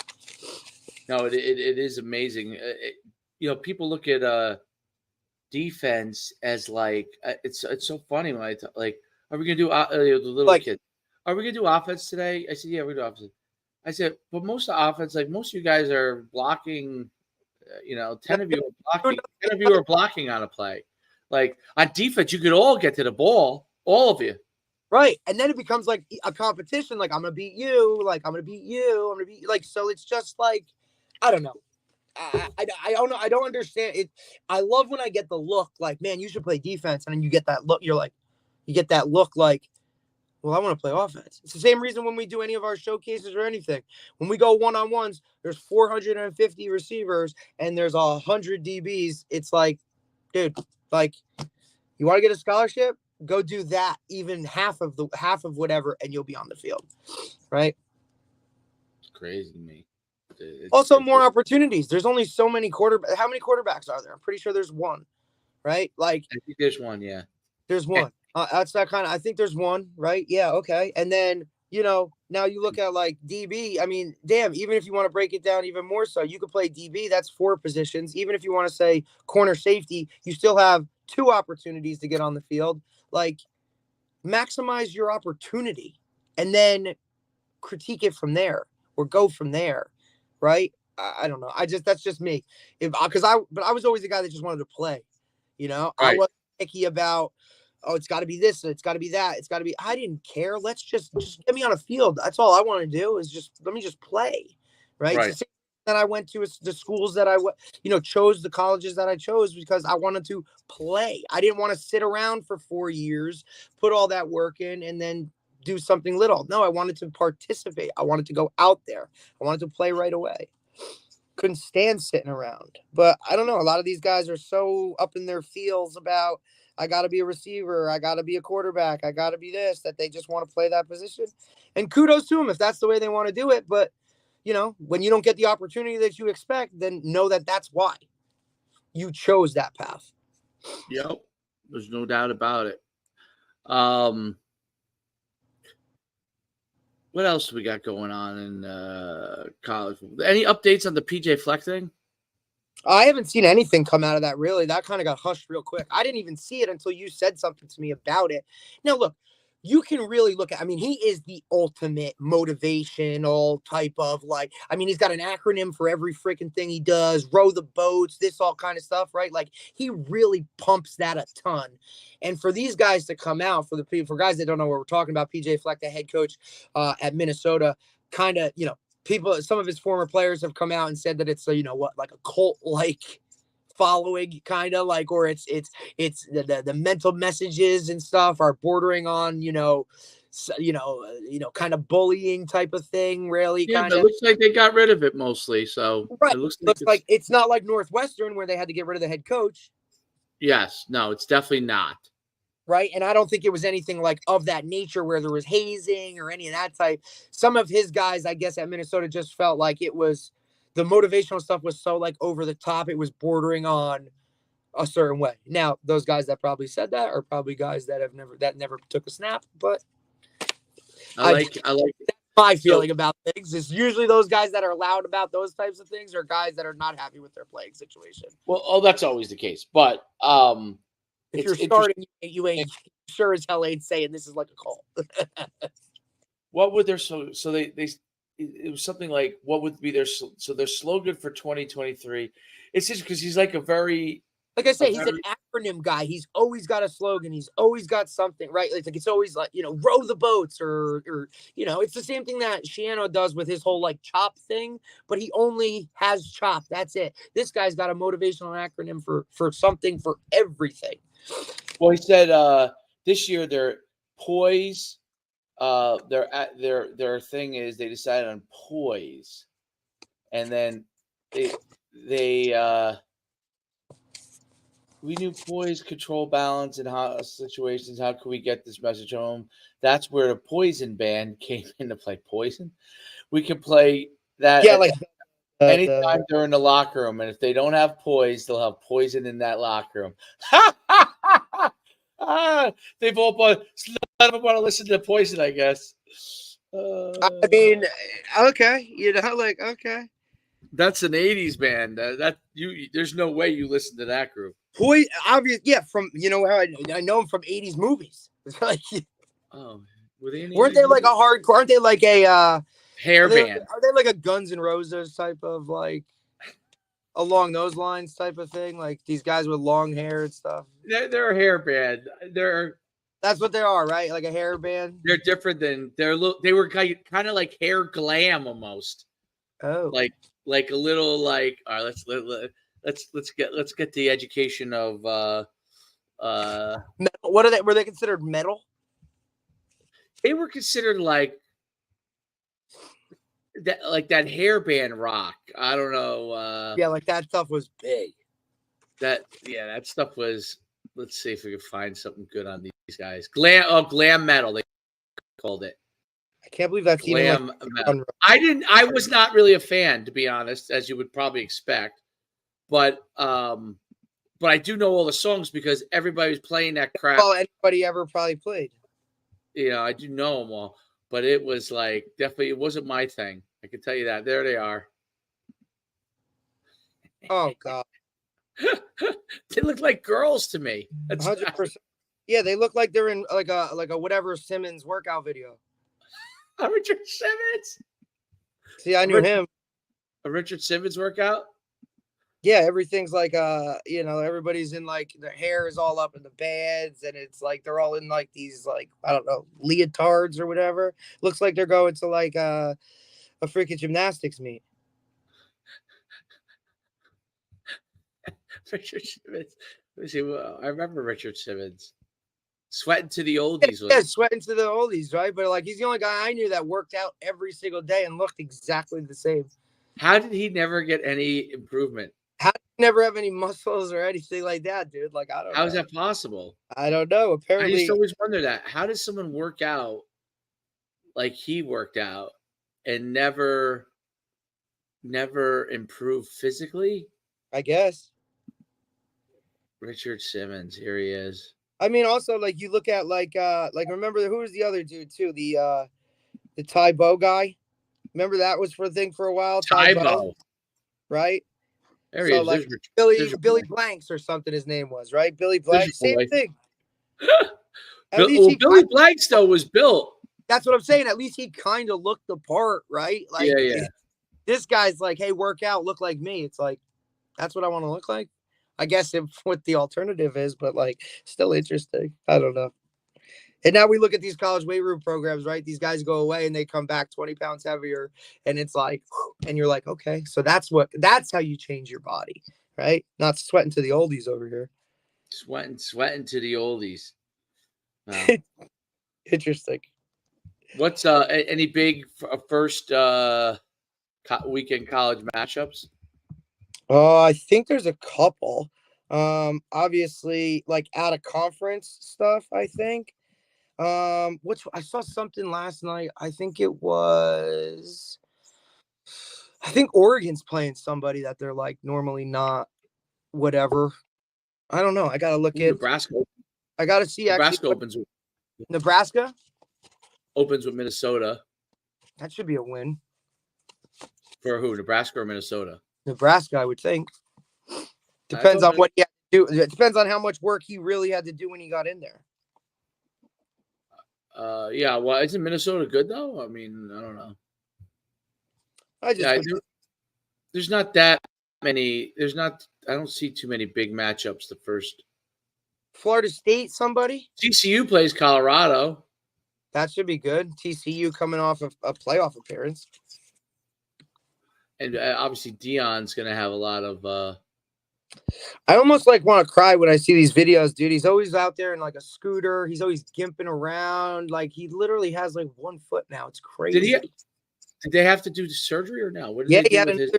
No, it is amazing. People look at defense as like it's so funny when are we gonna do the little kid? are we gonna do offense today? I said, yeah, we're gonna do offense. I said, but most of the offense, like most of you guys are blocking. 10 of you are blocking. 10 of you are blocking on a play. Like on defense, you could all get to the ball, all of you. Right. And then it becomes like a competition. Like, I'm going to beat you. Like, I'm going to beat you. I'm going to beat you. Like, so it's just like, I don't know. I don't know. I don't understand it. I love when I get the look like, man, you should play defense. And then you get that look. You're like, you get that look like, well, I want to play offense. It's the same reason when we do any of our showcases or anything. When we go one-on-ones, there's 450 receivers and there's 100 DBs. It's like, dude, like, you want to get a scholarship? Go do that, even half of whatever, and you'll be on the field, right? It's crazy to me. Also, more opportunities. There's only so many quarterbacks. How many quarterbacks are there? I'm pretty sure there's one, right? Like, I think there's one, yeah. There's one. That's that kind of. I think there's one, right? Yeah, okay. And then now you look at like DB. I mean, damn. Even if you want to break it down even more, so you could play DB. That's 4 positions. Even if you want to say corner safety, you still have 2 opportunities to get on the field. Like, maximize your opportunity and then critique it from there or go from there, right? I don't know. That's just me. But I was always the guy that just wanted to play. Right. I wasn't picky about, oh, it's got to be this, it's got to be that, it's got to be. I didn't care. Let's just get me on a field. That's all I want to do is let me just play, right? Right. It's the same that I went to the schools that I chose, the colleges that I chose because I wanted to play. I didn't want to sit around for 4 years, put all that work in, and then do something little. No, I wanted to participate. I wanted to go out there. I wanted to play right away. Couldn't stand sitting around. But I don't know. A lot of these guys are so up in their feels about, I got to be a receiver, I got to be a quarterback, I got to be this, that they just want to play that position. And kudos to them if that's the way they want to do it. But, when you don't get the opportunity that you expect, then know that that's why you chose that path. Yep. There's no doubt about it. What else we got going on in college? Any updates on the PJ Fleck thing? I haven't seen anything come out of that, really. That kind of got hushed real quick. I didn't even see it until you said something to me about it. Now, look, you can really look at, he is the ultimate motivational type of he's got an acronym for every freaking thing he does, row the boats, this all kind of stuff, right? Like, he really pumps that a ton. And for these guys to come out, for guys that don't know what we're talking about, PJ Fleck, the head coach at Minnesota, kind of, some of his former players have come out and said that it's like a cult like following, kind of like, or it's the mental messages and stuff are bordering on kind of bullying type of thing, really. Yeah, but it looks like they got rid of it mostly. So right. It looks like it's not like Northwestern where they had to get rid of the head coach. Yes, no, it's definitely not. Right. And I don't think it was anything like of that nature where there was hazing or any of that type. Some of his guys, I guess, at Minnesota just felt like it was, the motivational stuff was so like over the top. It was bordering on a certain way. Now, those guys that probably said that are probably guys that never took a snap. But I like that's my feeling about things. Is usually those guys that are loud about those types of things are guys that are not happy with their playing situation. Well, that's always the case. But if you're starting, you ain't sure as hell ain't saying this is like a cult. What would their so they it was something like, what would be their slogan for 2023? It's just because he's like a very, like I say, he's an acronym guy. He's always got a slogan. He's always got something, right? It's always like, row the boats or it's the same thing that Shiano does with his whole like chop thing, but he only has chop. That's it. This guy's got a motivational acronym for something, for everything. Well, he said this year they're poise. Their thing is they decided on poise, and then they we knew poise, control, balance in how situations. How can we get this message home? That's where the Poison band came into play. Poison. We can play that. Yeah, like anytime they're in the locker room, and if they don't have poise, they'll have poison in that locker room. They've all none of them want to listen to Poison, I guess. okay, okay. That's an '80s band. There's no way you listen to that group. Obvious, yeah. From how I know him from '80s movies. It's like, oh, Were they any Weren't they other like a hardcore? Aren't they like a hairband? Are they like a Guns N' Roses type of like along those lines type of thing? Like these guys with long hair and stuff. They're a hairband. That's what they are, right? Like a hair band. They're different than they were kind of like hair glam almost. Oh, Like a little like all right, let's get the education of metal. What are they? Were they considered metal? they were considered like that hairband rock. I don't know. Yeah, like that stuff was big. That stuff was. Let's see if we can find something good on these guys. Glam metal they called it. I can't believe that's Glam even metal. I was not really a fan, to be honest, as you would probably expect. But I do know all the songs because everybody was playing that crap. Well, anybody ever probably played. I do know them all, but it was like definitely it wasn't my thing. I can tell you that. There they are. Oh God, They look like girls to me. 100%. Yeah, they look like they're in like a whatever Simmons workout video. Richard Simmons. See, I knew him. A Richard Simmons workout. Yeah, everything's like everybody's in like their hair is all up in the beds, and it's like they're all in like these like I don't know leotards or whatever. Looks like they're going to like a freaking gymnastics meet. Richard Simmons. Let me see. Well, I remember Richard Simmons. Sweating to the oldies. Yeah, sweating to the oldies, right? But like he's the only guy I knew that worked out every single day and looked exactly the same. How did he never get any improvement? How did he never have any muscles or anything like that, dude? Like I don't know. How is that possible? I don't know. Apparently, I just always wonder that. How does someone work out like he worked out and never improve physically? I guess. Richard Simmons, here he is. I mean, also like you look at like remember who was the other dude too? The Tybo guy. Remember that was for a thing for a while. Tybo, right? There he So is. like There's Billy Blanks or something. His name was right. Billy Blanks, same thing. Billy Blanks though was built. That's what I'm saying. At least he kind of looked the part, right? Like, yeah. This guy's like, hey, work out, look like me. It's like, that's what I want to look like. I guess what the alternative is, but like, still interesting. I don't know. And now we look at these college weight room programs, right? These guys go away and they come back 20 pounds heavier, and it's like, and you're like, okay, so that's how you change your body, right? Not sweating to the oldies over here. Sweating to the oldies. Wow. Interesting. What's any big first weekend college matchups? I think there's a couple. Obviously, like out of conference stuff. I think. Which I saw something last night. I think Oregon's playing somebody that they're like normally not. Whatever. I don't know. I gotta look at Nebraska. I gotta see. Nebraska actually, Nebraska opens with Minnesota. That should be a win. For who? Nebraska or Minnesota? Nebraska, I would think. Depends on what he had to do. It depends on how much work he really had to do when he got in there. Yeah. Well, isn't Minnesota good though? I mean, I don't know. There's not that many. I don't see too many big matchups. The first. Florida State, somebody. TCU plays Colorado. That should be good. TCU coming off of a playoff appearance. And obviously Dion's going to have a lot of I almost like want to cry when I see these videos, dude. He's always out there in like a scooter. He's always gimping around. Like he literally has like 1 foot now. It's crazy. Did they have to do the surgery or no? Yeah, he had surgery.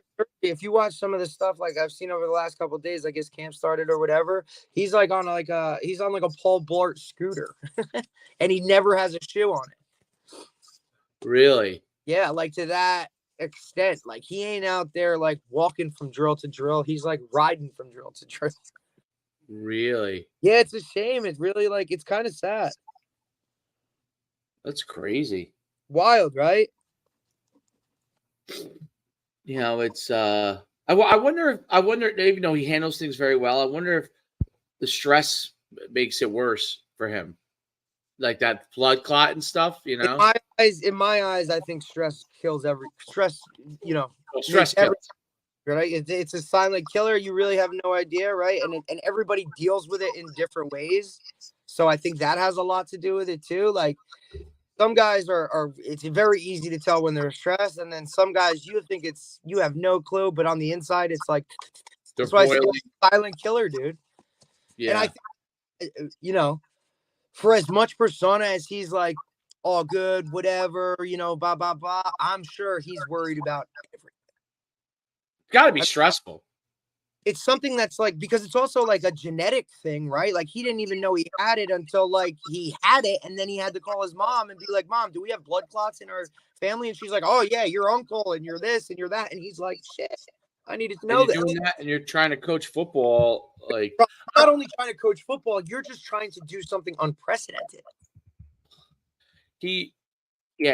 If you watch some of the stuff like I've seen over the last couple of days, I guess camp started or whatever. He's like on like a Paul Blart scooter, and he never has a shoe on it. Really? Yeah, like to that extent. Like he ain't out there like walking from drill to drill. He's like riding from drill to drill. Really? Yeah, it's a shame. It's really like it's kind of sad. That's crazy. Wild, right? You know, it's I wonder, even though he handles things very well, I wonder if the stress makes it worse for him. like that blood clot and stuff, you know. In my eyes, I think stress kills stress. You know, Well, stress makes kills. right. It's a silent killer. You really have no idea, right? And everybody deals with it in different ways. So I think that has a lot to do with it too. Like some guys are it's very easy to tell when they're stressed, and then some guys you have no clue, but on the inside it's like They're that's why I say boiling. silent killer, dude. Yeah. And I think, you know, for as much persona as he's like all good, whatever, you know, blah blah blah, I'm sure he's worried about everything. Got to be stressful. It's something that's like, because it's also like a genetic thing, right? Like he didn't even know he had it until like he had it, and then he had to call his mom and be like, "Mom, do we have blood clots in our family?" And she's like, "Oh yeah, your uncle and you're this and you're that," and he's like, "Shit, I needed to know And that." you're doing that, and you're trying to coach football, like Not only trying to coach football, you're just trying to do something unprecedented. he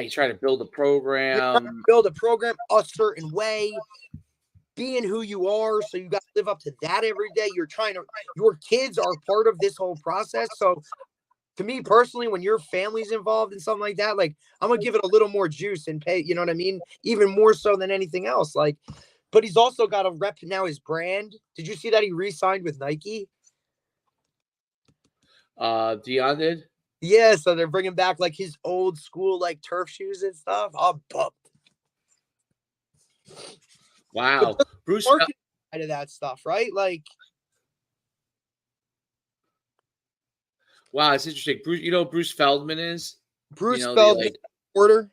tried to build a program. Build a program a certain way, being who you are, so you got to live up to that every day. Your kids are part of this whole process. So to me personally, when your family's involved in something like that, like I'm gonna give it a little more juice and pay, you know what I mean? Even more so than anything else. Like, but he's also got to rep now his brand. Did you see that he re-signed with Nike? Dion did. Yeah, so they're bringing back like his old school like turf shoes and stuff. I'm pumped. Wow, Bruce. Side of that stuff, right? Like, wow, it's interesting. Bruce, you know who Bruce Feldman is? Bruce you know, Feldman, order.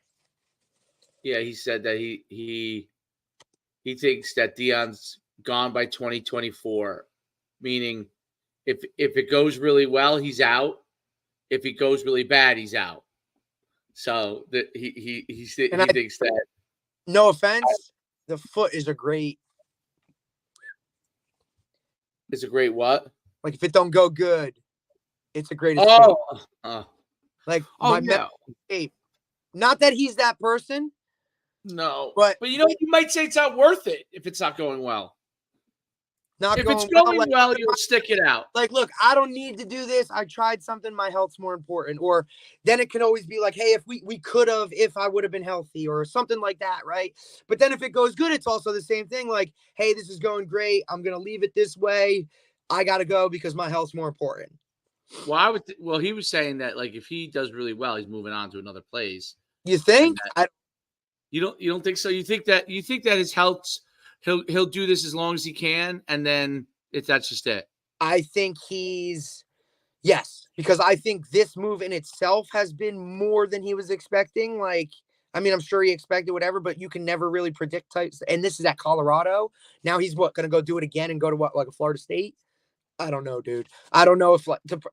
Yeah, he said that he thinks that Dion's gone by 2024, meaning if it goes really well, he's out. If it goes really bad, he's out. So that he thinks that. No offense, the foot is a great. It's a great what? Like if it don't go good, it's a great. Like escape. Not that he's that person. No, but you know, you might say it's not worth it if it's not going well. If it's going like, well, you'll stick it out. Like, look, I don't need to do this. I tried something. My health's more important. Or then it can always be like, hey, if we could have, if I would have been healthy or something like that, right? But then if it goes good, it's also the same thing. Like, hey, this is going great. I'm going to leave it this way. I got to go because my health's more important. Well, he was saying that like if he does really well, he's moving on to another place. You think? You don't think so? You think that his health's he'll do this as long as he can, and then that's just it. I think yes, because I think this move in itself has been more than he was expecting. Like, I mean, I'm sure he expected whatever, but you can never really predict types. And this is at Colorado. Now he's going to go do it again and go to like a Florida State? I don't know, dude. I don't know if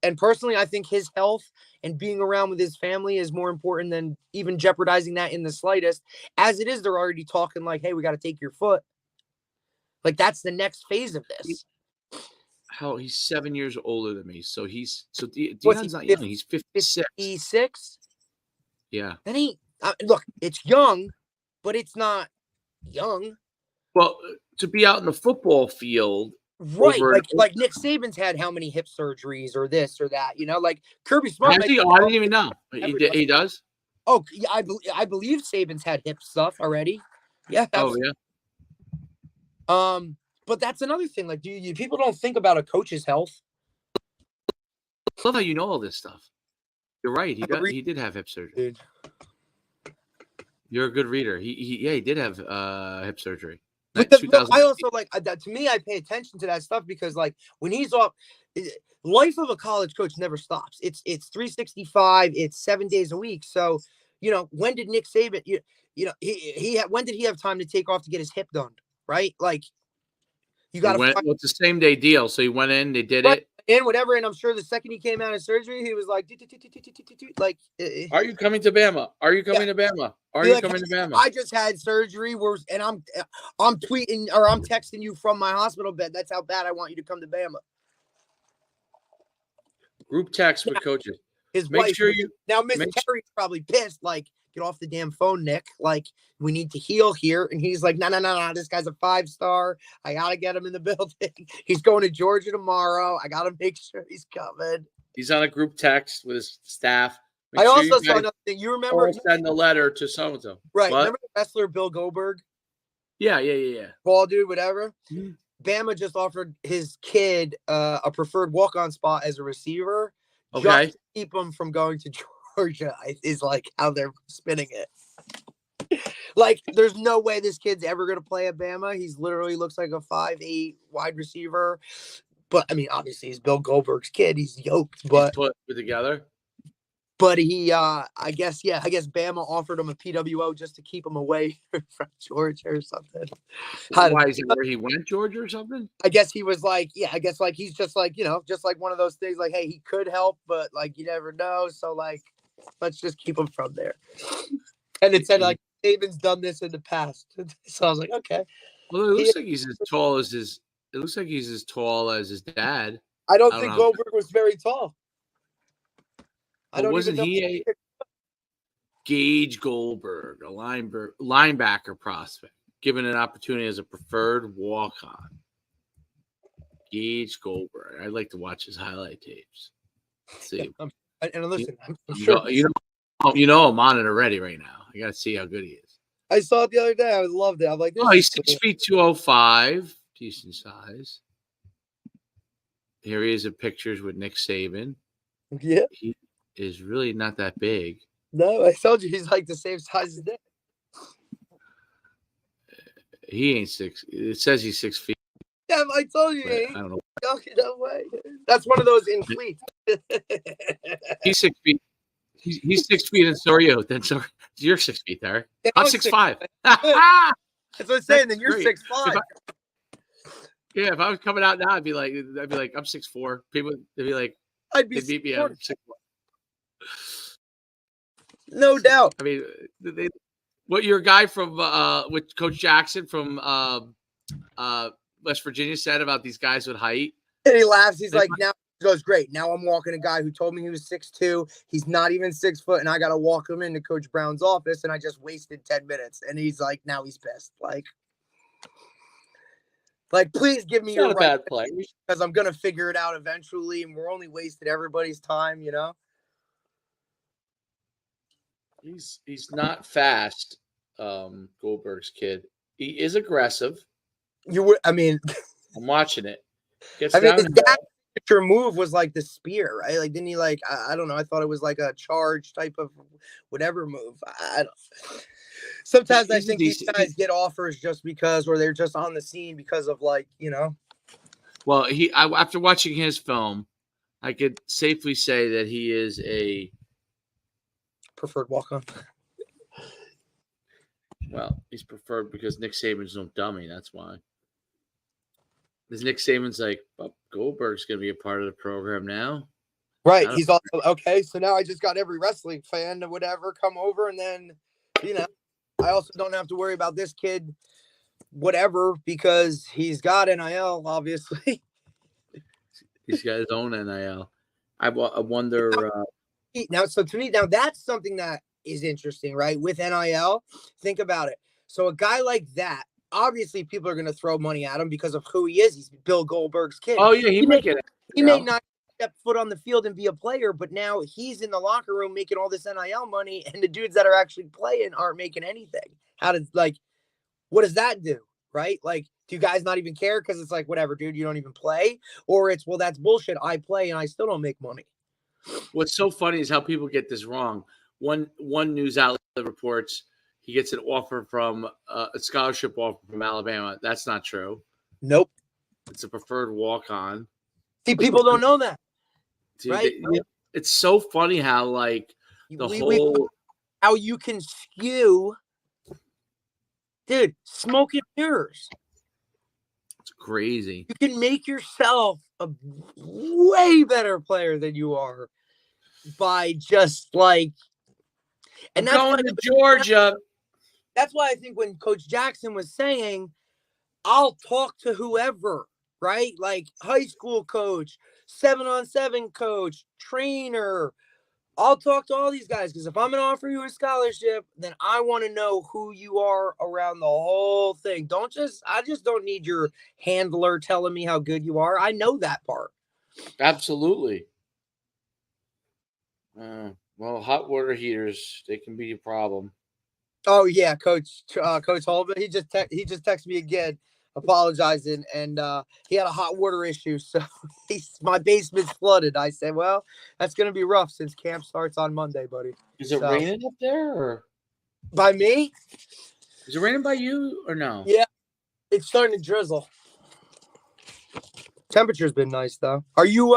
and personally, I think his health and being around with his family is more important than even jeopardizing that in the slightest. As it is, they're already talking like, hey, we got to take your foot. Like that's the next phase of this. He's 7 years older than me, so Dion's not young. He's 56. 56. Yeah. Then look, it's young, but it's not young. Well, to be out in the football field, right? Like Nick Saban's had how many hip surgeries or this or that? You know, like Kirby Smart. I didn't even know. He does. Oh, yeah, I believe Saban's had hip stuff already. Yeah. Absolutely. Oh yeah. But that's another thing. Like, people don't think about a coach's health? I love how you know all this stuff. You're right. He did have hip surgery. Dude. You're a good reader. He did have hip surgery. But I also like that. To me, I pay attention to that stuff because like when he's off, life of a college coach never stops. It's 365. It's 7 days a week. So, you know, when did Nick Saban? When did he have time to take off to get his hip done? Right, like. You got to. It's the same day deal. So he went in, they did it, and whatever. And I'm sure the second he came out of surgery, he was like, like, "Are you coming to Bama? Are you coming to Bama? Are you coming to Bama?" I just had surgery. And I'm tweeting or I'm texting you from my hospital bed. That's how bad I want you to come to Bama. Group text with coaches. His wife. Now, Miss Terry's probably pissed. Like, get off the damn phone, Nick. Like, we need to heal here. And he's like, no. This guy's a 5-star. I got to get him in the building. He's going to Georgia tomorrow. I got to make sure he's coming. He's on a group text with his staff. Make I sure also you saw guys another thing. You remember, all send a letter to so and so. right? What? Remember the wrestler Bill Goldberg, Yeah. ball dude, whatever. Mhm. Bama just offered his kid a preferred walk-on spot as a receiver, just Okay. to keep him from going to Georgia. Is like how they're spinning it. Like, there's no way this kid's ever gonna play at Bama. He's literally looks like a 5'8" wide receiver. But I mean, obviously, he's Bill Goldberg's kid. He's yoked, He's but put together. he, I guess Bama offered him a PWO just to keep him away from Georgia or something. Why is it where he went, Georgia or something? I guess he was like, yeah, I guess like he's just like, just like one of those things like, hey, he could help, but like you never know. So like, let's just keep him from there. And it said like Saban's done this in the past. So I was like, okay. Well, it looks like he's as tall as his. It looks like he's as tall as his dad. I don't think know. Goldberg was very tall. I But don't wasn't even know. he a Gage Goldberg, a linebacker prospect, given an opportunity as a preferred walk-on? Gage Goldberg. I'd like to watch his highlight tapes. Let's see. And listen, I'm sure You I'm on it already right now. I got to see how good he is. I saw it the other day. I loved it. I'm like, Oh, he's 6 feet 205, decent size. Here he is in pictures with Nick Saban. Yeah. He is really not that big. No, I told you he's like the same size as Nick. He ain't 6. It says he's 6 feet. Yeah, I told you. I don't know. No way. That's one of those in fleets. He's 6 feet. He's 6 feet, and so are you. Then so you're 6 feet, Tarig. Yeah, I'm I'm 6'5". That's what I'm saying. Then you're great. 6'5". Yeah, if I was coming out now, I'd be like, I'm 6'4". People, they'd be like, I'd be they'd beat me up. 6'4". No doubt. I mean, what your guy from with Coach Jackson from West Virginia said about these guys with height. And he laughs. He's like, now he goes, great. Now I'm walking a guy who told me he was 6'2". He's not even 6 foot, and I got to walk him into Coach Brown's office, and I just wasted 10 minutes. And he's like, now he's pissed. Like, please give me your right play because I'm gonna figure it out eventually, and we're only wasting everybody's time, He's not fast, Goldberg's kid. He is aggressive. I'm watching it. His dad's signature move was like the spear, right? Like, didn't he like? I don't know. I thought it was like a charge type of whatever move. I don't. Sometimes I think these guys get offers just because, or they're just on the scene because of Well, after watching his film, I could safely say that he is a preferred walk-on. Well, he's preferred because Nick Saban's no dummy. That's why. Because Nick Saban's like, oh, Goldberg's going to be a part of the program now. Right. He's also, okay, so now I just got every wrestling fan or whatever come over, and then, I also don't have to worry about this kid, whatever, because he's got NIL, obviously. He's got his own NIL. I wonder. So to me, that's something that is interesting, right? With NIL, think about it. So a guy like that, obviously people are going to throw money at him because of who he is. He's Bill Goldberg's kid. Oh, yeah, he may not step foot on the field and be a player, but now he's in the locker room making all this NIL money, and the dudes that are actually playing aren't making anything. What does that do, right? Like, do you guys not even care because it's like, whatever, dude, you don't even play? Or it's, well, that's bullshit. I play and I still don't make money. What's so funny is how people get this wrong. One news outlet reports he gets an offer from a scholarship offer from Alabama. That's not true. Nope. It's a preferred walk-on. See, people don't know that. Dude, right? It's so funny how how you can skew, dude, smoke and mirrors. It's crazy. You can make yourself a way better player than you are by just and that's going to Georgia. That's why I think when Coach Jackson was saying, I'll talk to whoever, right? Like high school coach, 7-on-7 coach, trainer. I'll talk to all these guys because if I'm going to offer you a scholarship, then I want to know who you are around the whole thing. I just don't need your handler telling me how good you are. I know that part. Absolutely. Well, hot water heaters, they can be a problem. Oh yeah, Coach Holman. He just texted me again, apologizing, and he had a hot water issue, so my basement's flooded. I said, well, that's gonna be rough since camp starts on Monday, buddy. Is it raining up there, or by me? is it raining by you, or no? Yeah, it's starting to drizzle. Temperature's been nice though. Are you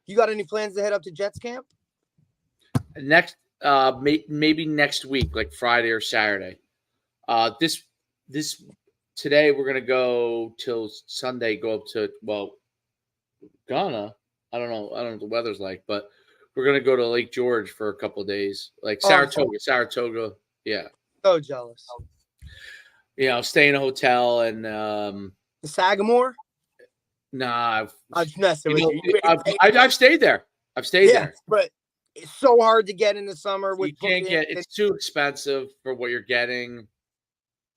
you got any plans to head up to Jets camp? Next, maybe next week, like Friday or Saturday. This today we're gonna go till Sunday. Go up to Ghana. I don't know what the weather's like, but we're gonna go to Lake George for a couple of days, like Saratoga. Yeah. So jealous. Stay in a hotel and the Sagamore. Nah, I'm messing with you. I've stayed there. I've stayed there, but it's so hard to get in the summer. You can't get. It's too expensive for what you're getting.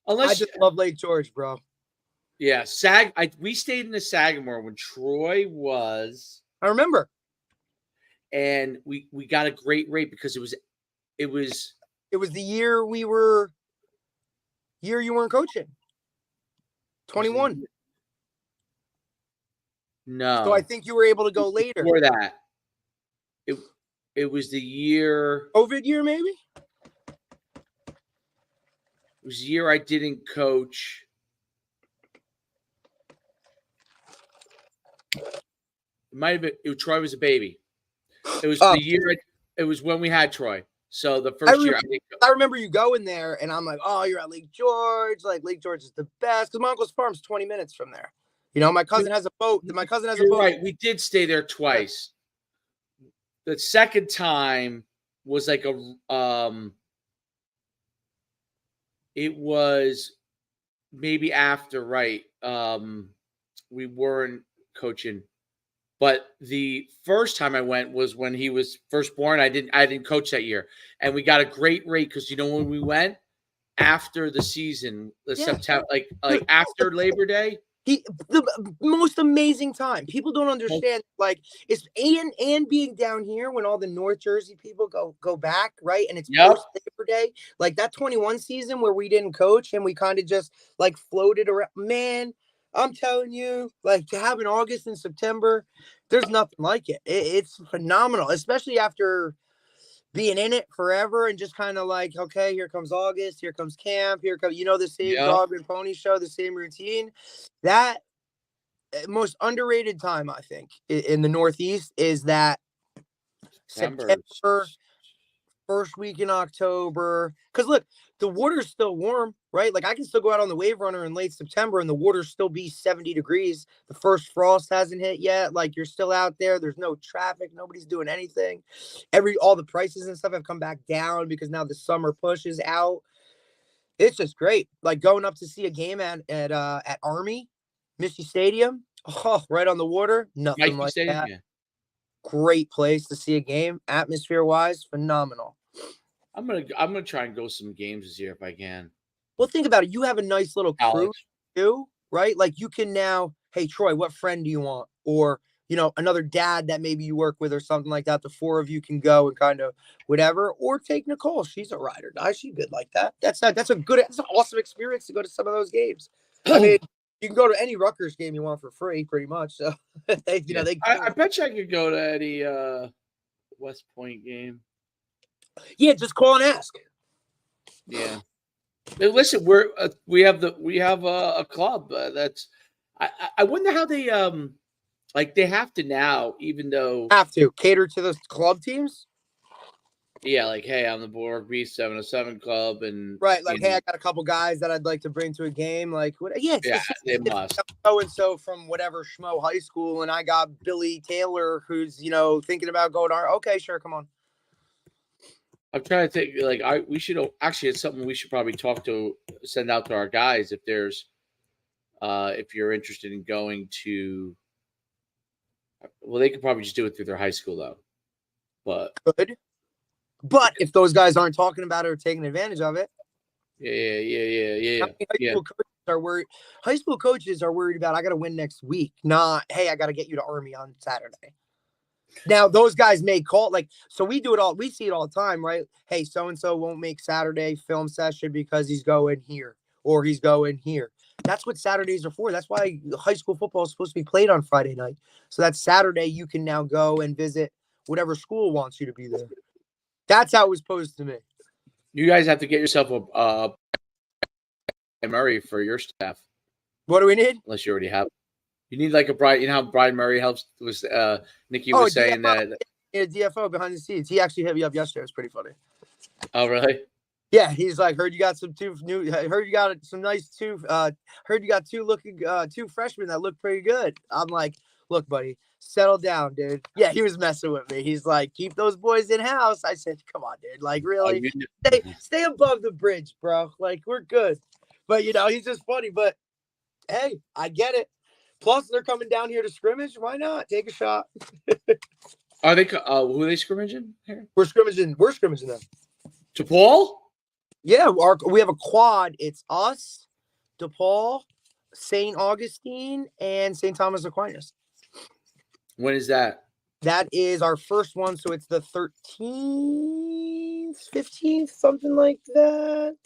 Unless I just love Lake George, bro. Yeah, we stayed in the Sagamore when Troy was. I remember. And we got a great rate because it was the year you weren't coaching. 21. No. So I think you were able to go later. Before that. It was the year. COVID year, maybe? It was the year I didn't coach. It might have been. Troy was a baby. It was the year. It was when we had Troy. So the first year. I remember you going there, and I'm like, oh, you're at Lake George. Like, Lake George is the best. Because my uncle's farm's 20 minutes from there. My cousin has a boat. My cousin has a boat. Right. We did stay there twice. The second time was like it was maybe after, right? We weren't coaching, but the first time I went was when he was first born. I didn't coach that year, and we got a great rate because when we went after the season, September, like after Labor Day. The most amazing time. People don't understand, like, it's and being down here when all the North Jersey people go back, right? And it's post Labor Day, like that 21 season where we didn't coach and we kind of just like floated around. Man, I'm telling you, like, to have an August and September, there's nothing like it. It's phenomenal, especially after being in it forever and just kind of like, okay, here comes August, here comes camp, here comes, the same dog and pony show, the same routine. That most underrated time, I think, in the Northeast is that September, first week in October. Because look, the water's still warm, right? Like I can still go out on the wave runner in late September and the water still be 70 degrees. The first frost hasn't hit yet. Like you're still out there. There's no traffic. Nobody's doing anything. All the prices and stuff have come back down because now the summer push is out. It's just great. Like going up to see a game at Army, Missy Stadium. Oh, right on the water. Nothing like that. Yeah. Great place to see a game. Atmosphere wise, phenomenal. I'm gonna try and go some games this year if I can. Well, think about it. You have a nice little crew too, right? Like you can now, hey Troy, what friend do you want? Or another dad that maybe you work with or something like that. The four of you can go and kind of whatever. Or take Nicole. She's a ride or die. She's good like that. That's an awesome experience to go to some of those games. I mean, you can go to any Rutgers game you want for free, pretty much. So I bet you I could go to any West Point game. Yeah, just call and ask. Yeah. Listen, we have a club that's. I wonder how they they have to now, even though have to cater to the club teams. Yeah, like, hey, I'm the Borg B707 club, and right, like, hey, I got a couple guys that I'd like to bring to a game, like, what? Yeah, they must. So and so from whatever schmo high school, and I got Billy Taylor, who's thinking about going to okay, sure, come on. I'm trying to think, like, we should actually, it's something we should probably send out to our guys if there's, if you're interested in going to. Well, they could probably just do it through their high school though, but good. But if those guys aren't talking about it or taking advantage of it, yeah. High school coaches are worried about I got to win next week, not hey, I got to get you to Army on Saturday. Now those guys may call so we do it all. We see it all the time, right? Hey, so and so won't make Saturday film session because he's going here or he's going here. That's what Saturdays are for. That's why high school football is supposed to be played on Friday night. So that Saturday you can now go and visit whatever school wants you to be there. That's how it was posed to me. You guys have to get yourself a Murray for your staff. What do we need? Unless you already have. You need like a Brian. You know how Brian Murray helps? Was Nikki was saying DFO, that? Yeah, DFO behind the scenes. He actually hit me up yesterday. It was pretty funny. Oh, really? Yeah, he's like, heard you got some heard you got some nice heard you got two freshmen that look pretty good. I'm like, look, buddy, settle down, dude. Yeah, he was messing with me. He's like, keep those boys in house. I said, come on, dude. Like, really? Stay above the bridge, bro. Like, we're good. But he's just funny. But hey, I get it. Plus, they're coming down here to scrimmage. Why not? Take a shot. Are they? Who are they scrimmaging here? We're scrimmaging them. DePaul? Yeah, we have a quad. It's us, DePaul, St. Augustine, and St. Thomas Aquinas. When is that? That is our first one. So it's the 13th, 15th, something like that.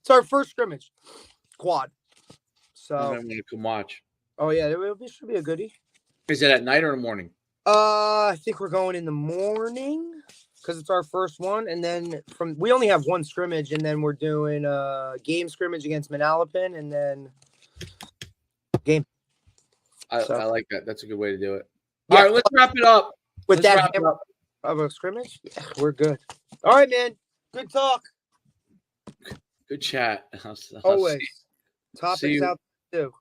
It's our first scrimmage quad. So I'm going to come watch. Oh yeah, it should be a goodie. Is it at night or in the morning? I think we're going in the morning because it's our first one, and then we only have one scrimmage, and then we're doing a game scrimmage against Manalapan, and then game. I like that. That's a good way to do it. Yeah, all right, let's wrap it up. With that of a scrimmage, yeah, we're good. All right, man. Good talk. Good chat. Always. Topics out too.